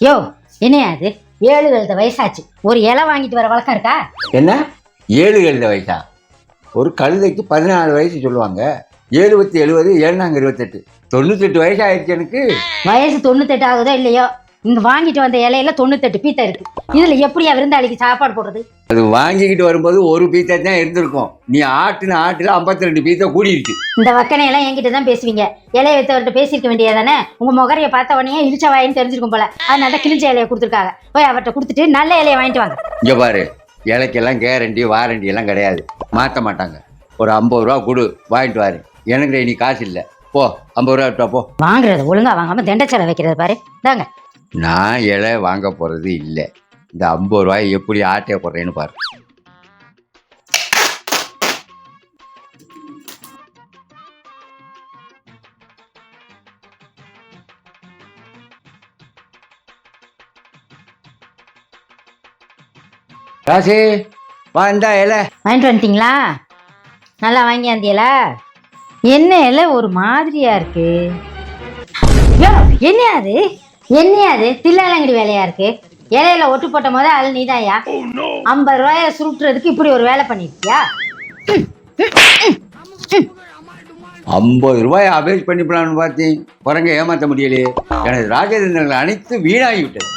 யோ, என்னையா அது? 7 வயசாச்சு, ஒரு இலை வாங்கிட்டு வர வழக்கம் இருக்கா? என்ன 7 வயசா? ஒரு கழுதைக்கு 14 வயசு சொல்லுவாங்க. 77 70 7 28 98 வயசு ஆயிடுச்சு எனக்கு. வயசு 98 ஆகுதோ இல்லையோ, இங்க வாங்கிட்டு வந்த இலையில 98 பீத்தை இருக்கு. இதுல எப்படியா விருந்தாளிக்கு சாப்பாடு போடுறது? அது வாங்கிக்கிட்டு வரும்போது ஒரு பீத்தை தான் இருந்திருக்கும். நீ ஆட்டுல 52 பீத்தை கூடிருச்சு. இந்த வக்கனையெல்லாம் என்கிட்ட தான் பேசுவீங்க. இலைய வைத்தவர்கிட்ட பேசியிருக்க வேண்டியதானே? உங்க முகரைய பார்த்த உடனே இழிச்ச வாயின்னு தெரிஞ்சிருக்கும் போல. அதனால தான் கிழிஞ்ச இலைய கொடுத்துருக்காங்க. போய் அவர்கிட்ட கொடுத்துட்டு நல்ல இலைய வாங்கிட்டு வாங்க. இங்க பாரு, இலைக்கெல்லாம் கேரண்டி வாரண்டி எல்லாம் கிடையாது, மாற்ற மாட்டாங்க. ஒரு 50 ரூபா கொடு, வாங்கிட்டு வாரு. எனக்கு நீ காசு இல்லை, போ 50 ரூபா விட்டா போ. வாங்குறது ஒழுங்கா வாங்காம தண்டச்சலை வைக்கிறது பாரு. தாங்க. நான் இலை வாங்க போறது இல்லை. இந்த 50 ரூபாய் எப்படி ஆட்டைய போடுறேன்னு பாரு. காசு வந்தா இலை வாங்கிட்டு வந்துட்டீங்களா? நல்லா வாங்கியாந்தியலா? என்ன இலை ஒரு மாதிரியா இருக்கு? யோ, என்னையாது? என்னையாது தில்லாலங்கடி வேலையா இருக்கு? இலையில ஒட்டு போட்ட போது அது நீதாயா? 50 ரூபாய சுருட்டுறதுக்கு இப்படி ஒரு வேலை பண்ணிருக்கியா? 50 ரூபாய் அவேஜ் பண்ணிப்பலான்னு பார்த்தேன். குரங்க ஏமாற்ற முடியலையே. எனது ராஜேந்திரங்கள் அனைத்து வீணாகி விட்டது.